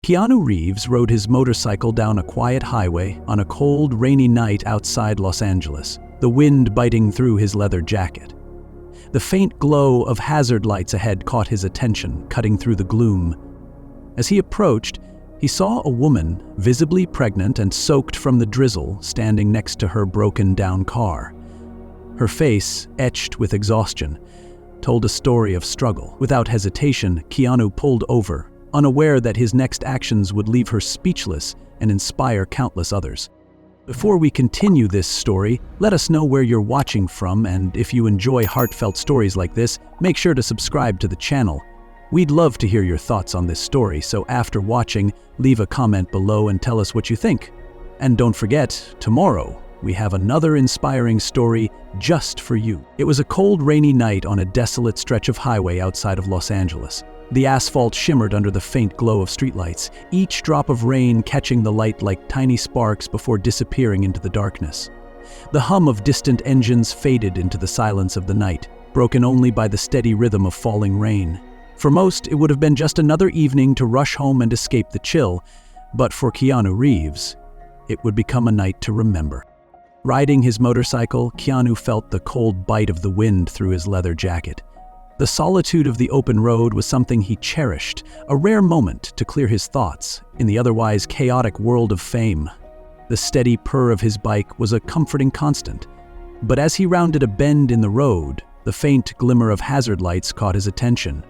Keanu Reeves rode his motorcycle down a quiet highway on a cold, rainy night outside Los Angeles, the wind biting through his leather jacket. The faint glow of hazard lights ahead caught his attention, cutting through the gloom. As he approached, he saw a woman, visibly pregnant and soaked from the drizzle, standing next to her broken-down car. Her face, etched with exhaustion, told a story of struggle. Without hesitation, Keanu pulled over, unaware that his next actions would leave her speechless and inspire countless others. Before we continue this story, let us know where you're watching from, and if you enjoy heartfelt stories like this, make sure to subscribe to the channel. We'd love to hear your thoughts on this story, so after watching, leave a comment below and tell us what you think. And don't forget, tomorrow, we have another inspiring story just for you. It was a cold, rainy night on a desolate stretch of highway outside of Los Angeles. The asphalt shimmered under the faint glow of streetlights, each drop of rain catching the light like tiny sparks before disappearing into the darkness. The hum of distant engines faded into the silence of the night, broken only by the steady rhythm of falling rain. For most, it would have been just another evening to rush home and escape the chill, but for Keanu Reeves, it would become a night to remember. Riding his motorcycle, Keanu felt the cold bite of the wind through his leather jacket. The solitude of the open road was something he cherished, a rare moment to clear his thoughts in the otherwise chaotic world of fame. The steady purr of his bike was a comforting constant, but as he rounded a bend in the road, the faint glimmer of hazard lights caught his attention.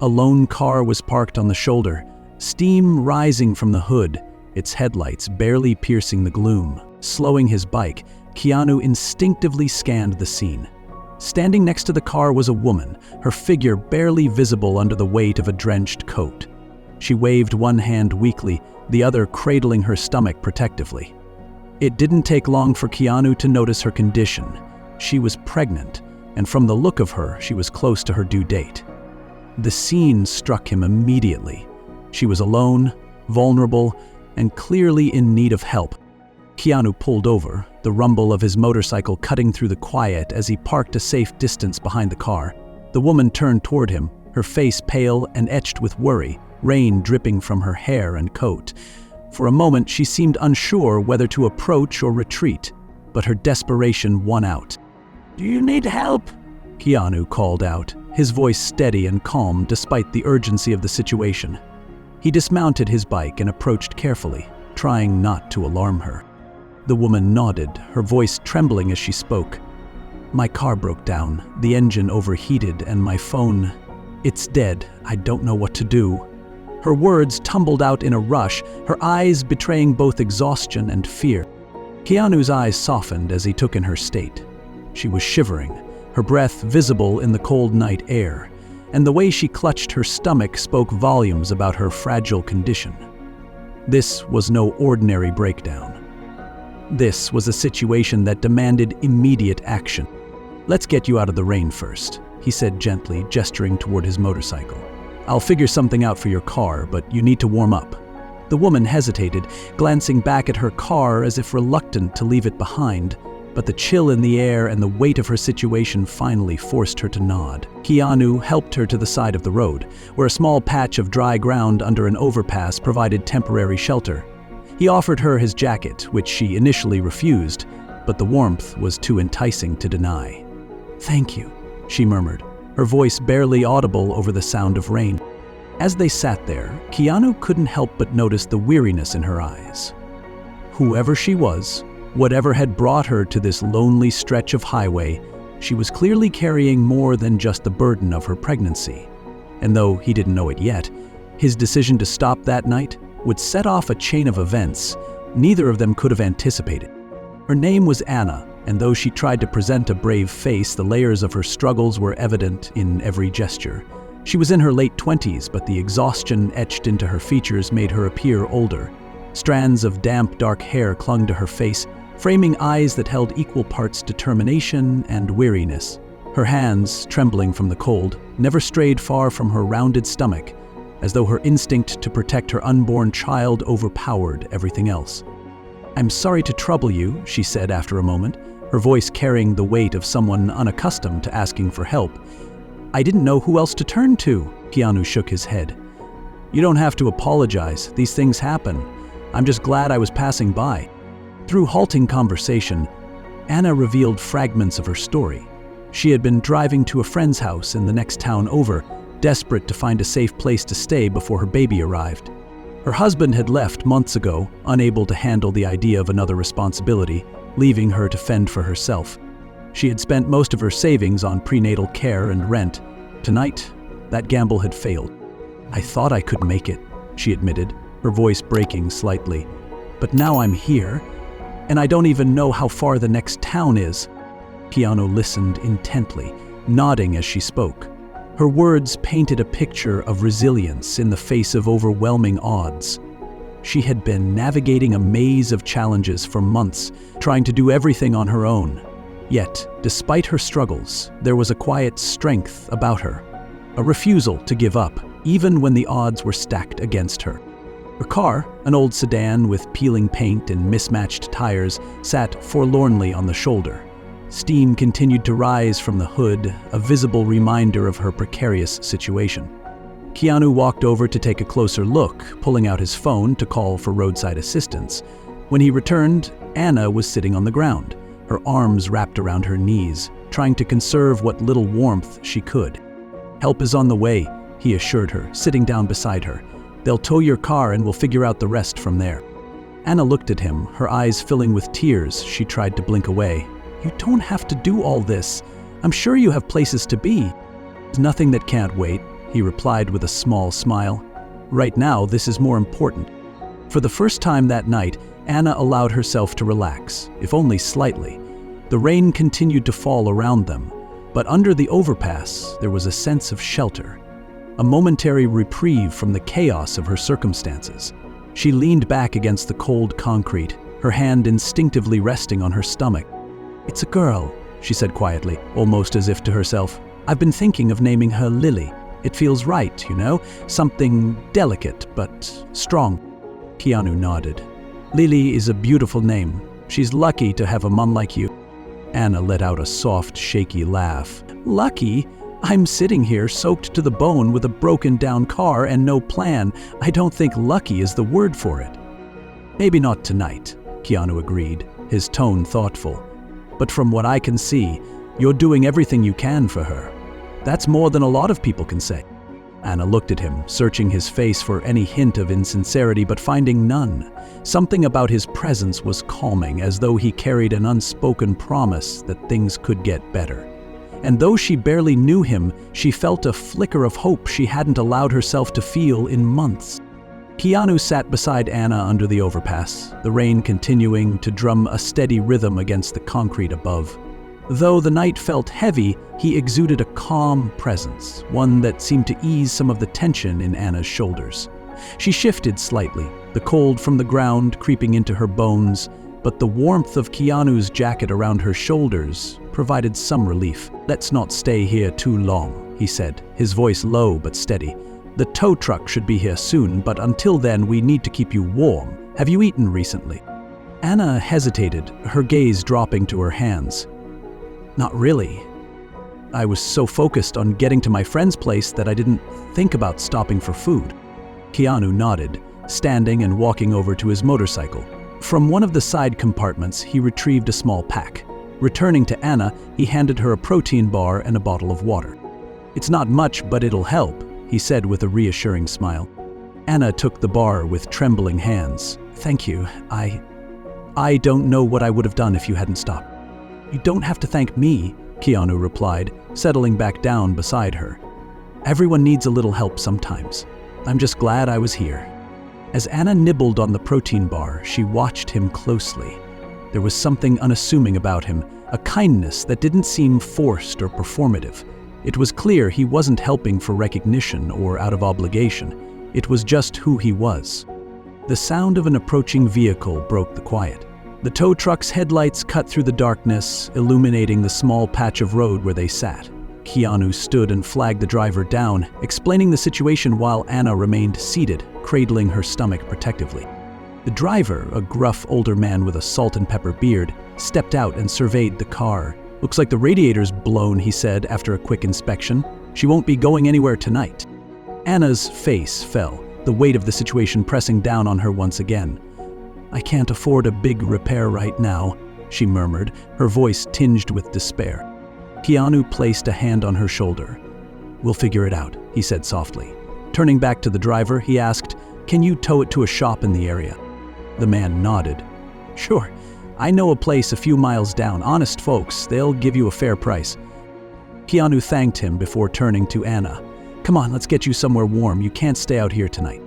A lone car was parked on the shoulder, steam rising from the hood, its headlights barely piercing the gloom. Slowing his bike, Keanu instinctively scanned the scene. Standing next to the car was a woman, her figure barely visible under the weight of a drenched coat. She waved one hand weakly, the other cradling her stomach protectively. It didn't take long for Keanu to notice her condition. She was pregnant, and from the look of her, she was close to her due date. The scene struck him immediately. She was alone, vulnerable, and clearly in need of help. Keanu pulled over, the rumble of his motorcycle cutting through the quiet as he parked a safe distance behind the car. The woman turned toward him, her face pale and etched with worry, rain dripping from her hair and coat. For a moment, she seemed unsure whether to approach or retreat, but her desperation won out. "Do you need help?" Keanu called out, his voice steady and calm despite the urgency of the situation. He dismounted his bike and approached carefully, trying not to alarm her. The woman nodded, her voice trembling as she spoke. "My car broke down, the engine overheated, and my phone, it's dead. I don't know what to do." Her words tumbled out in a rush, her eyes betraying both exhaustion and fear. Keanu's eyes softened as he took in her state. She was shivering, her breath visible in the cold night air, and the way she clutched her stomach spoke volumes about her fragile condition. This was no ordinary breakdown. This was a situation that demanded immediate action. "Let's get you out of the rain first," he said gently, gesturing toward his motorcycle. "I'll figure something out for your car, but you need to warm up." The woman hesitated, glancing back at her car as if reluctant to leave it behind, but the chill in the air and the weight of her situation finally forced her to nod. Keanu helped her to the side of the road, where a small patch of dry ground under an overpass provided temporary shelter. He offered her his jacket, which she initially refused, but the warmth was too enticing to deny. "Thank you," she murmured, her voice barely audible over the sound of rain. As they sat there, Keanu couldn't help but notice the weariness in her eyes. Whoever she was, whatever had brought her to this lonely stretch of highway, she was clearly carrying more than just the burden of her pregnancy. And though he didn't know it yet, his decision to stop that night would set off a chain of events neither of them could have anticipated. Her name was Anna, and though she tried to present a brave face, the layers of her struggles were evident in every gesture. She was in her late 20s, but the exhaustion etched into her features made her appear older. Strands of damp, dark hair clung to her face, framing eyes that held equal parts determination and weariness. Her hands, trembling from the cold, never strayed far from her rounded stomach, as though her instinct to protect her unborn child overpowered everything else. "I'm sorry to trouble you," she said after a moment, her voice carrying the weight of someone unaccustomed to asking for help. "I didn't know who else to turn to." Keanu shook his head. You don't have to apologize. These things happen. I'm just glad I was passing by. Through halting conversation, Anna revealed fragments of her story. She had been driving to a friend's house in the next town over, desperate to find a safe place to stay before her baby arrived. Her husband had left months ago, unable to handle the idea of another responsibility, leaving her to fend for herself. She had spent most of her savings on prenatal care and rent. Tonight, that gamble had failed. I thought I could make it, she admitted, her voice breaking slightly. But now I'm here, and I don't even know how far the next town is. Keanu listened intently, nodding as she spoke. Her words painted a picture of resilience in the face of overwhelming odds. She had been navigating a maze of challenges for months, trying to do everything on her own. Yet, despite her struggles, there was a quiet strength about her, a refusal to give up, even when the odds were stacked against her. Her car, an old sedan with peeling paint and mismatched tires, sat forlornly on the shoulder. Steam continued to rise from the hood, a visible reminder of her precarious situation. Keanu walked over to take a closer look, pulling out his phone to call for roadside assistance. When he returned, Anna was sitting on the ground, her arms wrapped around her knees, trying to conserve what little warmth she could. "Help is on the way," he assured her, sitting down beside her. "They'll tow your car and we'll figure out the rest from there." Anna looked at him, her eyes filling with tears. She tried to blink away. "You don't have to do all this. I'm sure you have places to be." "There's nothing that can't wait," he replied with a small smile. "Right now, this is more important." For the first time that night, Anna allowed herself to relax, if only slightly. The rain continued to fall around them, but under the overpass, there was a sense of shelter, a momentary reprieve from the chaos of her circumstances. She leaned back against the cold concrete, her hand instinctively resting on her stomach. "It's a girl," she said quietly, almost as if to herself. "I've been thinking of naming her Lily. It feels right, you know, something delicate but strong." Keanu nodded. "Lily is a beautiful name. She's lucky to have a mom like you." Anna let out a soft, shaky laugh. "Lucky? I'm sitting here soaked to the bone with a broken-down car and no plan. I don't think lucky is the word for it." "Maybe not tonight," Keanu agreed, his tone thoughtful. "But from what I can see, you're doing everything you can for her. That's more than a lot of people can say." Anna looked at him, searching his face for any hint of insincerity, but finding none. Something about his presence was calming, as though he carried an unspoken promise that things could get better. And though she barely knew him, she felt a flicker of hope she hadn't allowed herself to feel in months. Keanu sat beside Anna under the overpass, the rain continuing to drum a steady rhythm against the concrete above. Though the night felt heavy, he exuded a calm presence, one that seemed to ease some of the tension in Anna's shoulders. She shifted slightly, the cold from the ground creeping into her bones, but the warmth of Keanu's jacket around her shoulders provided some relief. "Let's not stay here too long," he said, his voice low but steady. "The tow truck should be here soon, but until then we need to keep you warm. Have you eaten recently?" Anna hesitated, her gaze dropping to her hands. "Not really. I was so focused on getting to my friend's place that I didn't think about stopping for food." Keanu nodded, standing and walking over to his motorcycle. From one of the side compartments, he retrieved a small pack. Returning to Anna, he handed her a protein bar and a bottle of water. "It's not much, but it'll help," he said with a reassuring smile. Anna took the bar with trembling hands. "Thank you. I don't know what I would have done if you hadn't stopped." "You don't have to thank me," Keanu replied, settling back down beside her. "Everyone needs a little help sometimes. I'm just glad I was here." As Anna nibbled on the protein bar, she watched him closely. There was something unassuming about him, a kindness that didn't seem forced or performative. It was clear he wasn't helping for recognition or out of obligation. It was just who he was. The sound of an approaching vehicle broke the quiet. The tow truck's headlights cut through the darkness, illuminating the small patch of road where they sat. Keanu stood and flagged the driver down, explaining the situation while Anna remained seated, cradling her stomach protectively. The driver, a gruff older man with a salt and pepper beard, stepped out and surveyed the car. "Looks like the radiator's blown," he said after a quick inspection. "She won't be going anywhere tonight." Anna's face fell, the weight of the situation pressing down on her once again. "I can't afford a big repair right now," she murmured, her voice tinged with despair. Keanu placed a hand on her shoulder. "We'll figure it out," he said softly. Turning back to the driver, he asked, "Can you tow it to a shop in the area?" The man nodded. "Sure. I know a place a few miles down. Honest folks, they'll give you a fair price." Keanu thanked him before turning to Anna. "Come on, let's get you somewhere warm. You can't stay out here tonight."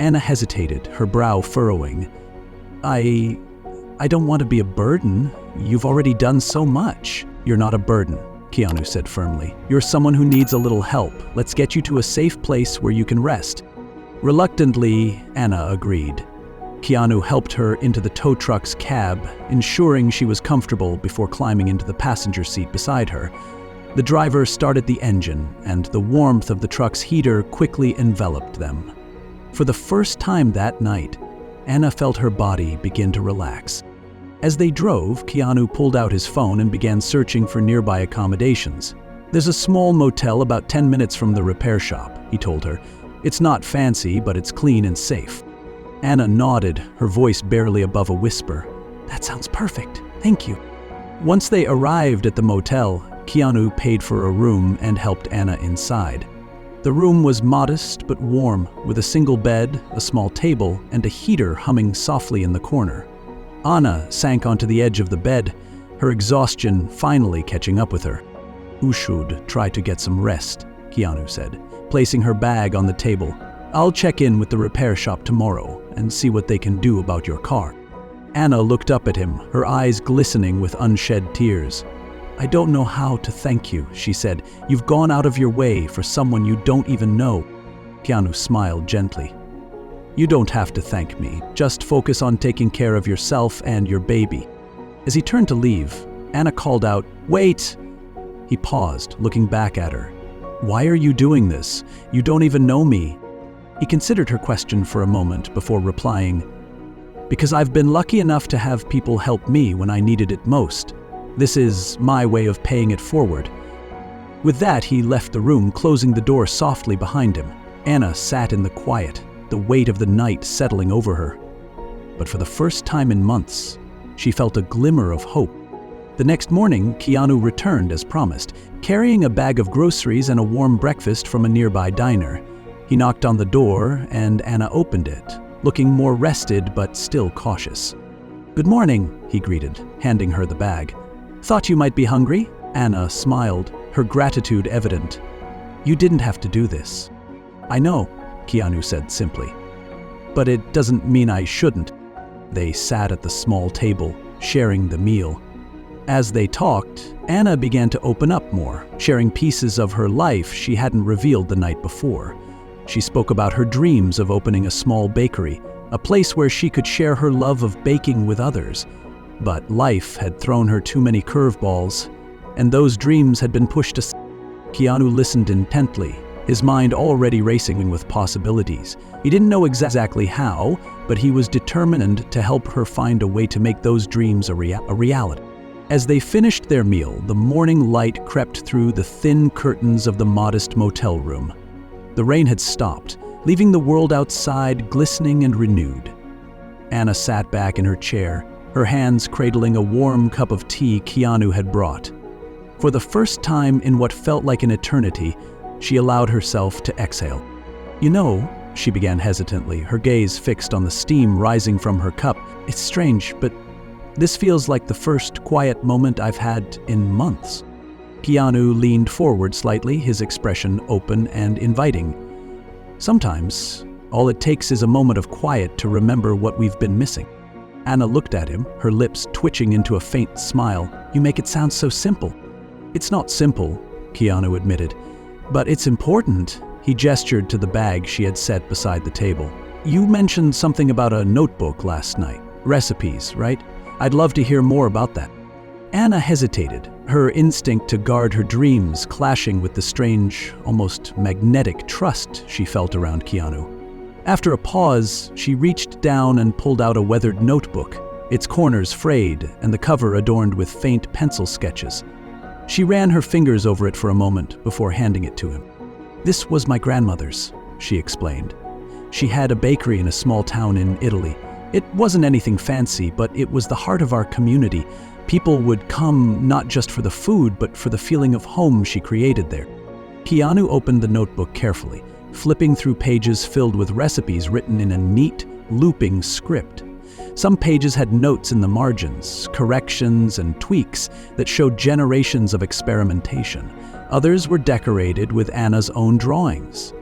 Anna hesitated, her brow furrowing. I don't want to be a burden. You've already done so much." "You're not a burden," Keanu said firmly. "You're someone who needs a little help. Let's get you to a safe place where you can rest." Reluctantly, Anna agreed. Keanu helped her into the tow truck's cab, ensuring she was comfortable before climbing into the passenger seat beside her. The driver started the engine, and the warmth of the truck's heater quickly enveloped them. For the first time that night, Anna felt her body begin to relax. As they drove, Keanu pulled out his phone and began searching for nearby accommodations. "There's a small motel about 10 minutes from the repair shop," he told her. "It's not fancy, but it's clean and safe." Anna nodded, her voice barely above a whisper. "That sounds perfect. Thank you." Once they arrived at the motel, Keanu paid for a room and helped Anna inside. The room was modest but warm, with a single bed, a small table, and a heater humming softly in the corner. Anna sank onto the edge of the bed, her exhaustion finally catching up with her. "You should try to get some rest," Keanu said, placing her bag on the table. "I'll check in with the repair shop tomorrow and see what they can do about your car." Anna looked up at him, her eyes glistening with unshed tears. "I don't know how to thank you," she said. "You've gone out of your way for someone you don't even know." Keanu smiled gently. "You don't have to thank me. Just focus on taking care of yourself and your baby." As he turned to leave, Anna called out, "Wait!" He paused, looking back at her. "Why are you doing this? You don't even know me." He considered her question for a moment before replying, "Because I've been lucky enough to have people help me when I needed it most. This is my way of paying it forward." With that, he left the room, closing the door softly behind him. Anna sat in the quiet, the weight of the night settling over her. But for the first time in months, she felt a glimmer of hope. The next morning, Keanu returned as promised, carrying a bag of groceries and a warm breakfast from a nearby diner. He knocked on the door, and Anna opened it, looking more rested but still cautious. "Good morning," he greeted, handing her the bag. "Thought you might be hungry?" Anna smiled, her gratitude evident. "You didn't have to do this." "I know," Keanu said simply. "But it doesn't mean I shouldn't." They sat at the small table, sharing the meal. As they talked, Anna began to open up more, sharing pieces of her life she hadn't revealed the night before. She spoke about her dreams of opening a small bakery, a place where she could share her love of baking with others. But life had thrown her too many curveballs, and those dreams had been pushed aside. Keanu listened intently, his mind already racing with possibilities. He didn't know exactly how, but he was determined to help her find a way to make those dreams a reality. As they finished their meal, the morning light crept through the thin curtains of the modest motel room. The rain had stopped, leaving the world outside glistening and renewed. Anna sat back in her chair, her hands cradling a warm cup of tea Keanu had brought. For the first time in what felt like an eternity, she allowed herself to exhale. "You know," she began hesitantly, her gaze fixed on the steam rising from her cup, "it's strange, but this feels like the first quiet moment I've had in months." Keanu leaned forward slightly, his expression open and inviting. "Sometimes, all it takes is a moment of quiet to remember what we've been missing." Anna looked at him, her lips twitching into a faint smile. "You make it sound so simple." "It's not simple," Keanu admitted, "but it's important." He gestured to the bag she had set beside the table. "You mentioned something about a notebook last night. Recipes, right? I'd love to hear more about that." Anna hesitated, her instinct to guard her dreams clashing with the strange, almost magnetic trust she felt around Keanu. After a pause, she reached down and pulled out a weathered notebook, its corners frayed and the cover adorned with faint pencil sketches. She ran her fingers over it for a moment before handing it to him. "This was my grandmother's," she explained. She had a bakery in a small town in Italy. It wasn't anything fancy, but it was the heart of our community. People would come not just for the food, but for the feeling of home she created there. Keanu opened the notebook carefully, flipping through pages filled with recipes written in a neat, looping script. Some pages had notes in the margins, corrections and tweaks that showed generations of experimentation. Others were decorated with Anna's own drawings.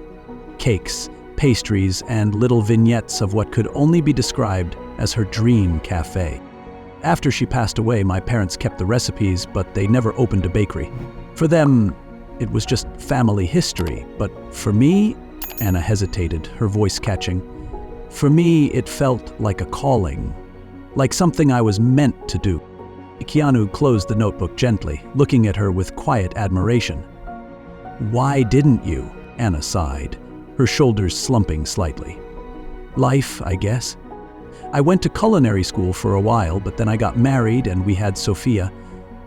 Cakes, pastries, and little vignettes of what could only be described as her dream cafe. After she passed away, my parents kept the recipes, but they never opened a bakery. For them, it was just family history, but for me, Anna hesitated, her voice catching. For me, it felt like a calling, like something I was meant to do. Keanu closed the notebook gently, looking at her with quiet admiration. Why didn't you? Anna sighed, her shoulders slumping slightly. Life, I guess. I went to culinary school for a while, but then I got married and we had Sophia.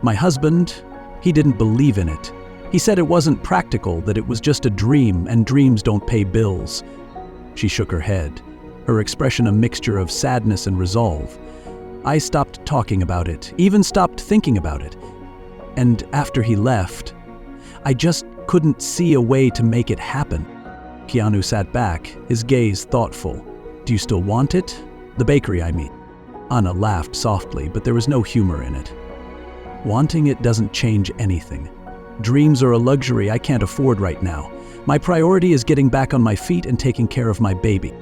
My husband, he didn't believe in it. He said it wasn't practical, that it was just a dream, and dreams don't pay bills. She shook her head, her expression a mixture of sadness and resolve. I stopped talking about it, even stopped thinking about it. And after he left, I just couldn't see a way to make it happen. Keanu sat back, his gaze thoughtful. Do you still want it? The bakery, I mean. Anna laughed softly, but there was no humor in it. Wanting it doesn't change anything. Dreams are a luxury I can't afford right now. My priority is getting back on my feet and taking care of my baby.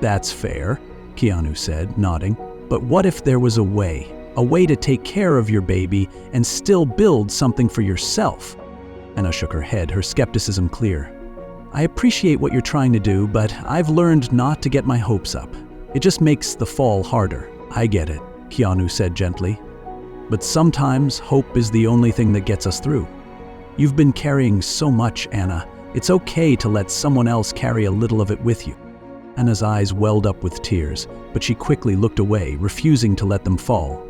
That's fair, Keanu said, nodding. But what if there was a way to take care of your baby and still build something for yourself? Anna shook her head, her skepticism clear. I appreciate what you're trying to do, but I've learned not to get my hopes up. It just makes the fall harder. I get it, Keanu said gently. But sometimes hope is the only thing that gets us through. You've been carrying so much, Anna. It's okay to let someone else carry a little of it with you. Anna's eyes welled up with tears, but she quickly looked away, refusing to let them fall.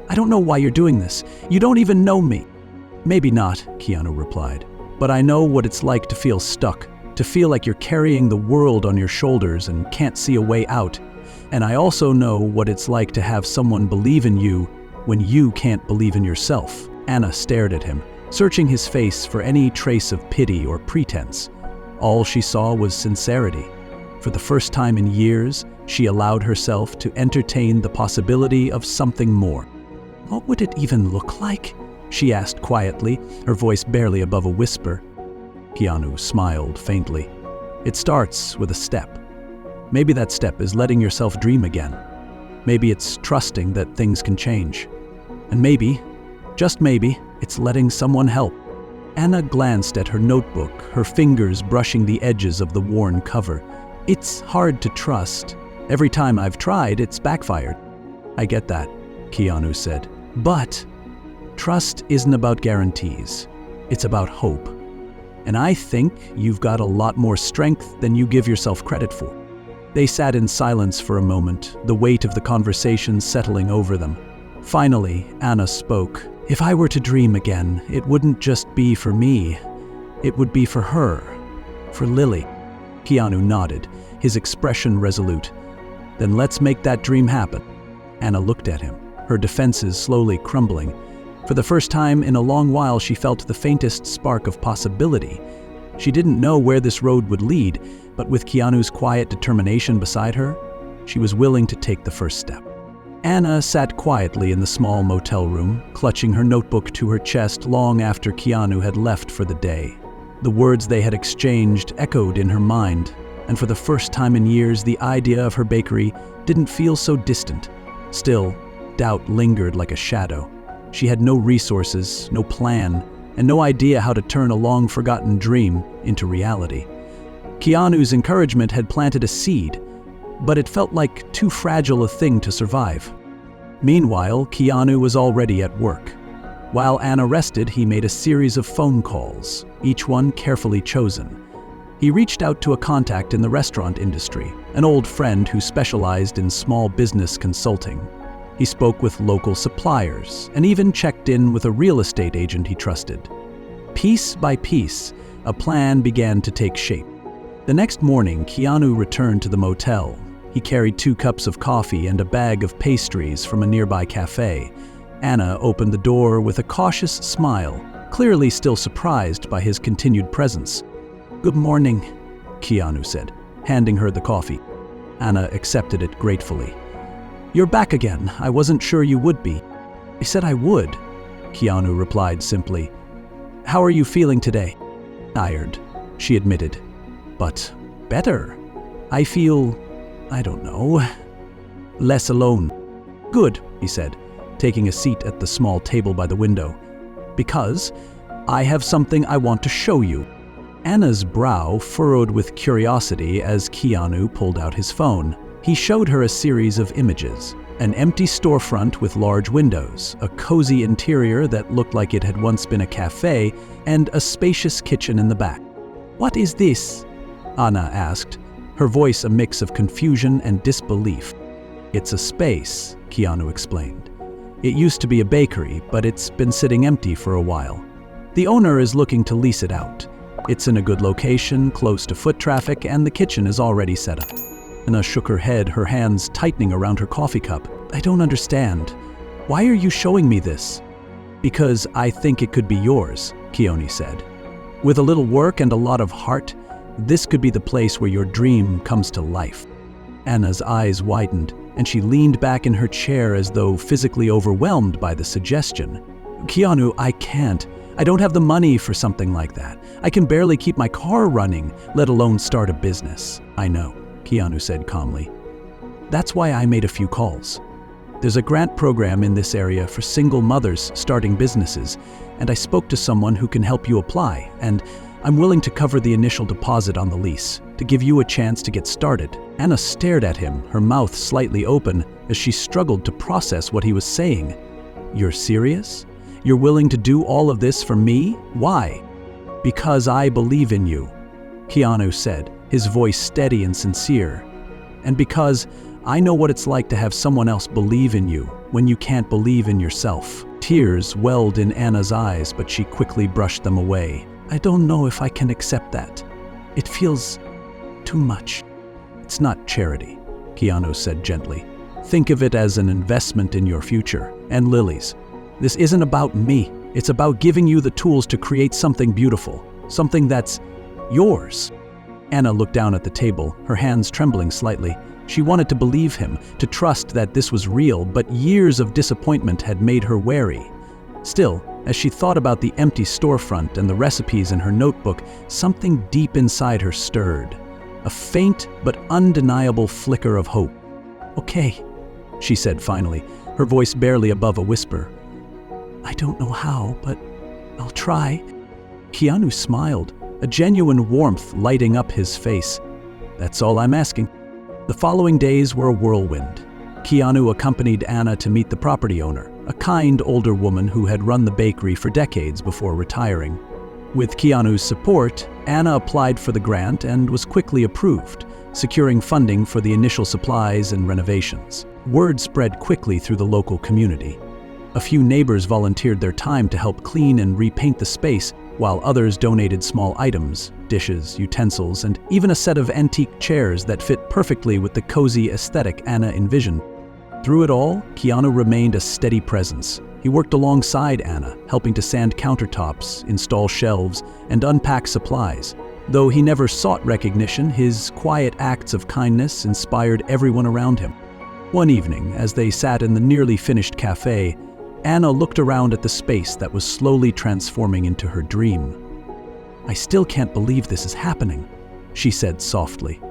I don't know why you're doing this. You don't even know me. Maybe not, Keanu replied. But I know what it's like to feel stuck, to feel like you're carrying the world on your shoulders and can't see a way out. And I also know what it's like to have someone believe in you when you can't believe in yourself. Anna stared at him, searching his face for any trace of pity or pretense. All she saw was sincerity. For the first time in years, she allowed herself to entertain the possibility of something more. What would it even look like? She asked quietly, her voice barely above a whisper. Keanu smiled faintly. It starts with a step. Maybe that step is letting yourself dream again. Maybe it's trusting that things can change. And maybe, just maybe, it's letting someone help. Anna glanced at her notebook, her fingers brushing the edges of the worn cover. It's hard to trust. Every time I've tried, it's backfired. I get that, Keanu said. But trust isn't about guarantees. It's about hope. And I think you've got a lot more strength than you give yourself credit for. They sat in silence for a moment, the weight of the conversation settling over them. Finally, Anna spoke. If I were to dream again, it wouldn't just be for me. It would be for her, for Lily. Keanu nodded, his expression resolute. Then let's make that dream happen. Anna looked at him, her defenses slowly crumbling. For the first time in a long while, she felt the faintest spark of possibility. She didn't know where this road would lead, but with Keanu's quiet determination beside her, she was willing to take the first step. Anna sat quietly in the small motel room, clutching her notebook to her chest long after Keanu had left for the day. The words they had exchanged echoed in her mind, and for the first time in years, the idea of her bakery didn't feel so distant. Still, doubt lingered like a shadow. She had no resources, no plan, and no idea how to turn a long-forgotten dream into reality. Keanu's encouragement had planted a seed, but it felt like too fragile a thing to survive. Meanwhile, Keanu was already at work. While Anna rested, he made a series of phone calls, each one carefully chosen. He reached out to a contact in the restaurant industry, an old friend who specialized in small business consulting. He spoke with local suppliers and even checked in with a real estate agent he trusted. Piece by piece, a plan began to take shape. The next morning, Keanu returned to the motel. He carried 2 cups of coffee and a bag of pastries from a nearby cafe. Anna opened the door with a cautious smile, clearly still surprised by his continued presence. "Good morning," Keanu said, handing her the coffee. Anna accepted it gratefully. "You're back again. I wasn't sure you would be." "I said I would," Keanu replied simply. "How are you feeling today?" "Tired," she admitted. "But better. I feel, I don't know, less alone." "Good," he said, taking a seat at the small table by the window. "Because I have something I want to show you." Anna's brow furrowed with curiosity as Keanu pulled out his phone. He showed her a series of images. An empty storefront with large windows, a cozy interior that looked like it had once been a cafe, and a spacious kitchen in the back. "What is this?" Anna asked, her voice a mix of confusion and disbelief. "It's a space," Keanu explained. "It used to be a bakery, but it's been sitting empty for a while. The owner is looking to lease it out. It's in a good location, close to foot traffic, and the kitchen is already set up." Anna shook her head, her hands tightening around her coffee cup. "I don't understand. Why are you showing me this?" "Because I think it could be yours," Keanu said. "With a little work and a lot of heart, this could be the place where your dream comes to life." Anna's eyes widened, and she leaned back in her chair as though physically overwhelmed by the suggestion. "Keanu, I can't. I don't have the money for something like that. I can barely keep my car running, let alone start a business." "I know," Keanu said calmly. "That's why I made a few calls. There's a grant program in this area for single mothers starting businesses, and I spoke to someone who can help you apply, and I'm willing to cover the initial deposit on the lease, to give you a chance to get started." Anna stared at him, her mouth slightly open, as she struggled to process what he was saying. "You're serious? You're willing to do all of this for me? Why?" "Because I believe in you," Keanu said, his voice steady and sincere. "And because I know what it's like to have someone else believe in you when you can't believe in yourself." Tears welled in Anna's eyes, but she quickly brushed them away. "I don't know if I can accept that. It feels too much." "It's not charity," Keanu said gently. "Think of it as an investment in your future and Lily's. This isn't about me. It's about giving you the tools to create something beautiful, something that's yours." Anna looked down at the table, her hands trembling slightly. She wanted to believe him, to trust that this was real, but years of disappointment had made her wary. Still, as she thought about the empty storefront and the recipes in her notebook, something deep inside her stirred. A faint but undeniable flicker of hope. "Okay," she said finally, her voice barely above a whisper. "I don't know how, but I'll try." Keanu smiled, a genuine warmth lighting up his face. "That's all I'm asking." The following days were a whirlwind. Keanu accompanied Anna to meet the property owner, a kind older woman who had run the bakery for decades before retiring. With Keanu's support, Anna applied for the grant and was quickly approved, securing funding for the initial supplies and renovations. Word spread quickly through the local community. A few neighbors volunteered their time to help clean and repaint the space, while others donated small items, dishes, utensils, and even a set of antique chairs that fit perfectly with the cozy aesthetic Anna envisioned. Through it all, Keanu remained a steady presence. He worked alongside Anna, helping to sand countertops, install shelves, and unpack supplies. Though he never sought recognition, his quiet acts of kindness inspired everyone around him. One evening, as they sat in the nearly finished cafe, Anna looked around at the space that was slowly transforming into her dream. "I still can't believe this is happening," she said softly.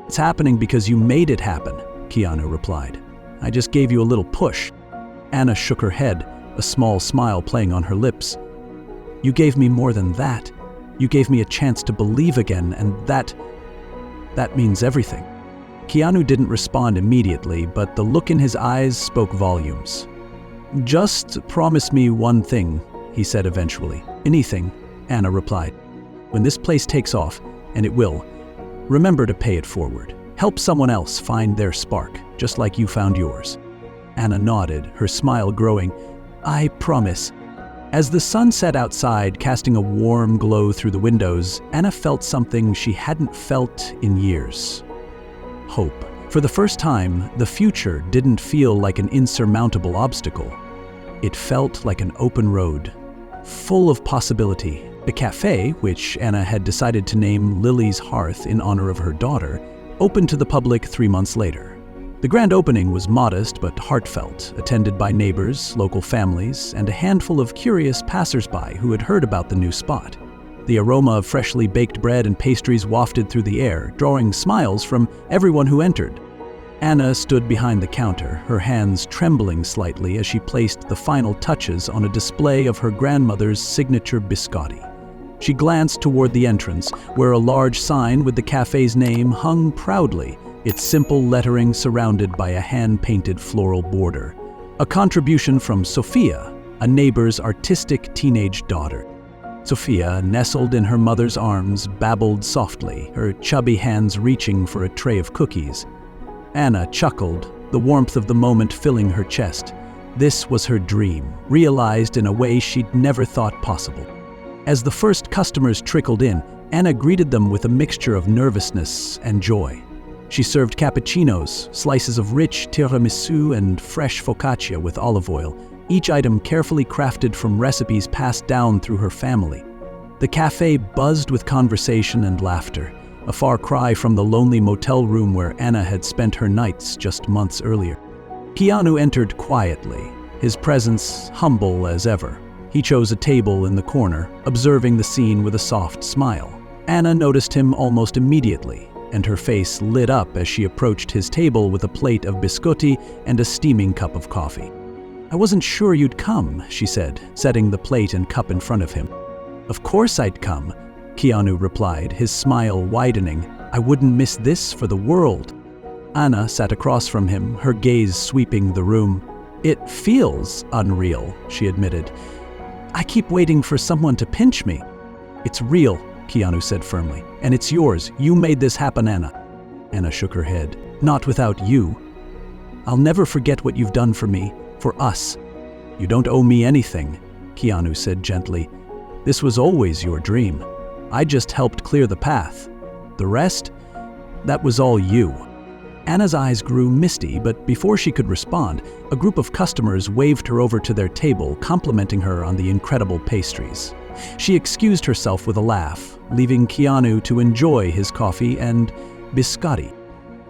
"It's happening because you made it happen," Keanu replied. "I just gave you a little push." Anna shook her head, a small smile playing on her lips. "You gave me more than that. You gave me a chance to believe again, and that means everything." Keanu didn't respond immediately, but the look in his eyes spoke volumes. "Just promise me one thing," he said eventually. "Anything," Anna replied. "When this place takes off, and it will, remember to pay it forward. Help someone else find their spark, just like you found yours." Anna nodded, her smile growing. "I promise." As the sun set outside, casting a warm glow through the windows, Anna felt something she hadn't felt in years. Hope. For the first time, the future didn't feel like an insurmountable obstacle. It felt like an open road, full of possibility. The cafe, which Anna had decided to name Lily's Hearth in honor of her daughter, opened to the public 3 months later. The grand opening was modest but heartfelt, attended by neighbors, local families, and a handful of curious passersby who had heard about the new spot. The aroma of freshly baked bread and pastries wafted through the air, drawing smiles from everyone who entered. Anna stood behind the counter, her hands trembling slightly as she placed the final touches on a display of her grandmother's signature biscotti. She glanced toward the entrance, where a large sign with the cafe's name hung proudly, its simple lettering surrounded by a hand-painted floral border. A contribution from Sophia, a neighbor's artistic teenage daughter. Sophia, nestled in her mother's arms, babbled softly, her chubby hands reaching for a tray of cookies. Anna chuckled, the warmth of the moment filling her chest. This was her dream, realized in a way she'd never thought possible. As the first customers trickled in, Anna greeted them with a mixture of nervousness and joy. She served cappuccinos, slices of rich tiramisu, and fresh focaccia with olive oil, each item carefully crafted from recipes passed down through her family. The cafe buzzed with conversation and laughter, a far cry from the lonely motel room where Anna had spent her nights just months earlier. Keanu entered quietly, his presence humble as ever. He chose a table in the corner, observing the scene with a soft smile. Anna noticed him almost immediately, and her face lit up as she approached his table with a plate of biscotti and a steaming cup of coffee. "I wasn't sure you'd come," she said, setting the plate and cup in front of him. "Of course I'd come," Keanu replied, his smile widening. "I wouldn't miss this for the world." Anna sat across from him, her gaze sweeping the room. "It feels unreal," she admitted. "I keep waiting for someone to pinch me." "It's real," Keanu said firmly, "and it's yours. You made this happen, Anna." Anna shook her head. "Not without you. I'll never forget what you've done for me, for us." "You don't owe me anything," Keanu said gently. "This was always your dream. I just helped clear the path. The rest? That was all you." Anna's eyes grew misty, but before she could respond, a group of customers waved her over to their table, complimenting her on the incredible pastries. She excused herself with a laugh, leaving Keanu to enjoy his coffee and biscotti.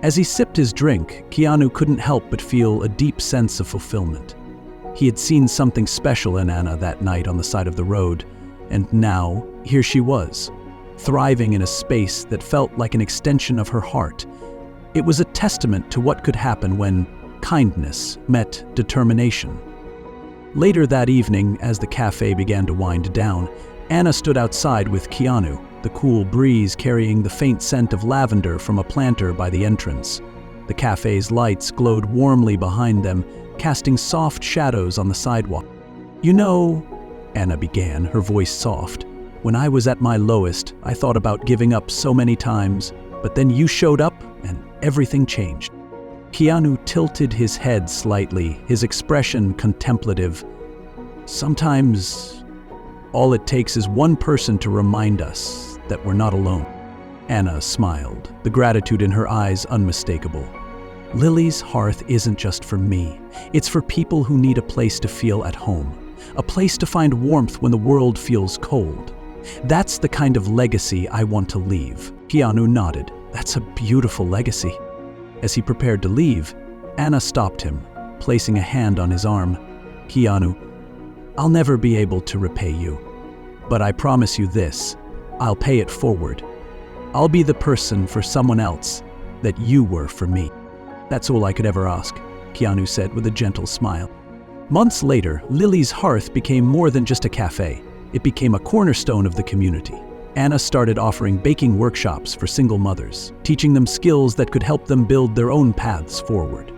As he sipped his drink, Keanu couldn't help but feel a deep sense of fulfillment. He had seen something special in Anna that night on the side of the road, and now, here she was, thriving in a space that felt like an extension of her heart. It was a testament to what could happen when kindness met determination. Later that evening, as the cafe began to wind down, Anna stood outside with Keanu, the cool breeze carrying the faint scent of lavender from a planter by the entrance. The cafe's lights glowed warmly behind them, casting soft shadows on the sidewalk. "You know," Anna began, her voice soft, "when I was at my lowest, I thought about giving up so many times, but then you showed up and everything changed." Keanu tilted his head slightly, his expression contemplative. "Sometimes, all it takes is one person to remind us that we're not alone." Anna smiled, the gratitude in her eyes unmistakable. "Lily's Hearth isn't just for me. It's for people who need a place to feel at home, a place to find warmth when the world feels cold. That's the kind of legacy I want to leave." Keanu nodded. "That's a beautiful legacy." As he prepared to leave, Anna stopped him, placing a hand on his arm. "Keanu, I'll never be able to repay you, but I promise you this, I'll pay it forward. I'll be the person for someone else that you were for me." "That's all I could ever ask," Keanu said with a gentle smile. Months later, Lily's Hearth became more than just a cafe. It became a cornerstone of the community. Anna started offering baking workshops for single mothers, teaching them skills that could help them build their own paths forward.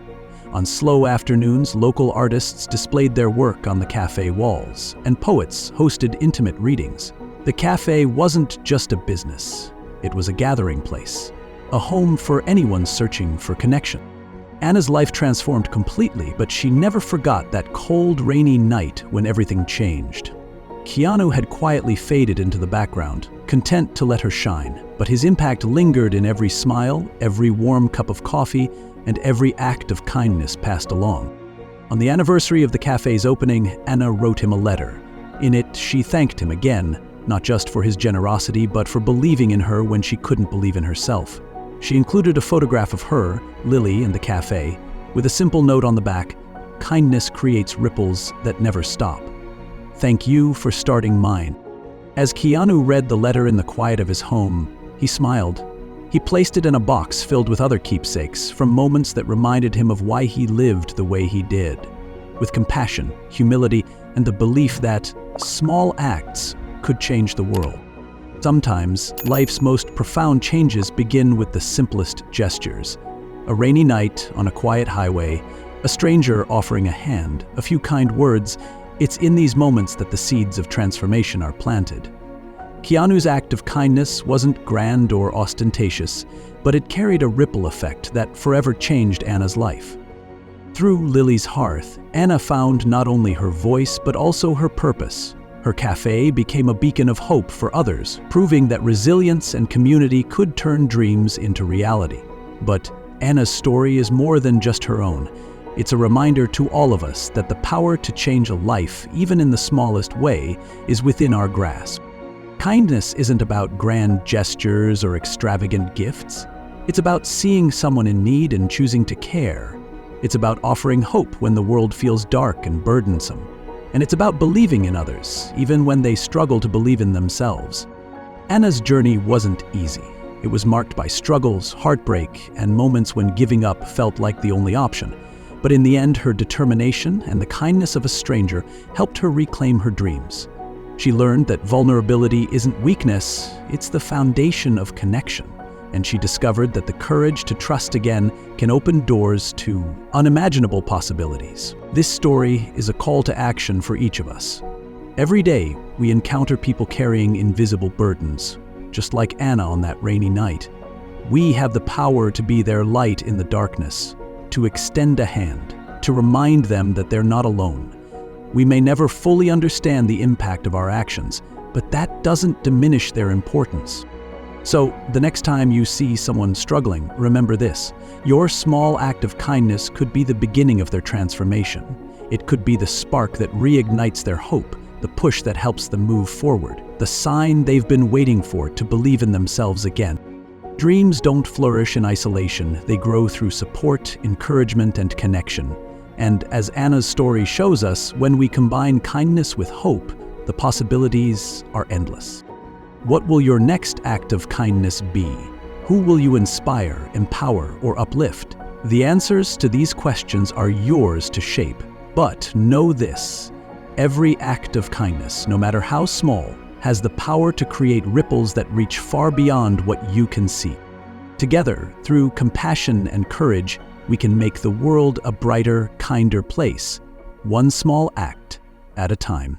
On slow afternoons, local artists displayed their work on the cafe walls, and poets hosted intimate readings. The cafe wasn't just a business. It was a gathering place, a home for anyone searching for connection. Anna's life transformed completely, but she never forgot that cold, rainy night when everything changed. Keanu had quietly faded into the background, content to let her shine, but his impact lingered in every smile, every warm cup of coffee, and every act of kindness passed along. On the anniversary of the cafe's opening, Anna wrote him a letter. In it, she thanked him again, not just for his generosity, but for believing in her when she couldn't believe in herself. She included a photograph of her, Lily, and the cafe, with a simple note on the back: "Kindness creates ripples that never stop. Thank you for starting mine." As Keanu read the letter in the quiet of his home, he smiled. He placed it in a box filled with other keepsakes from moments that reminded him of why he lived the way he did, with compassion, humility, and the belief that small acts could change the world. Sometimes, life's most profound changes begin with the simplest gestures. A rainy night on a quiet highway, a stranger offering a hand, a few kind words. It's in these moments that the seeds of transformation are planted. Keanu's act of kindness wasn't grand or ostentatious, but it carried a ripple effect that forever changed Anna's life. Through Lily's hearth, Anna found not only her voice but also her purpose. Her cafe became a beacon of hope for others, proving that resilience and community could turn dreams into reality. But Anna's story is more than just her own. It's a reminder to all of us that the power to change a life, even in the smallest way, is within our grasp. Kindness isn't about grand gestures or extravagant gifts. It's about seeing someone in need and choosing to care. It's about offering hope when the world feels dark and burdensome. And it's about believing in others, even when they struggle to believe in themselves. Anna's journey wasn't easy. It was marked by struggles, heartbreak, and moments when giving up felt like the only option. But in the end, her determination and the kindness of a stranger helped her reclaim her dreams. She learned that vulnerability isn't weakness, it's the foundation of connection. And she discovered that the courage to trust again can open doors to unimaginable possibilities. This story is a call to action for each of us. Every day, we encounter people carrying invisible burdens, just like Anna on that rainy night. We have the power to be their light in the darkness, to extend a hand, to remind them that they're not alone. We may never fully understand the impact of our actions, but that doesn't diminish their importance. So, the next time you see someone struggling, remember this: your small act of kindness could be the beginning of their transformation. It could be the spark that reignites their hope, the push that helps them move forward, the sign they've been waiting for to believe in themselves again. Dreams don't flourish in isolation, they grow through support, encouragement, and connection. And as Anna's story shows us, when we combine kindness with hope, the possibilities are endless. What will your next act of kindness be? Who will you inspire, empower, or uplift? The answers to these questions are yours to shape. But know this: every act of kindness, no matter how small, has the power to create ripples that reach far beyond what you can see. Together, through compassion and courage, we can make the world a brighter, kinder place, one small act at a time.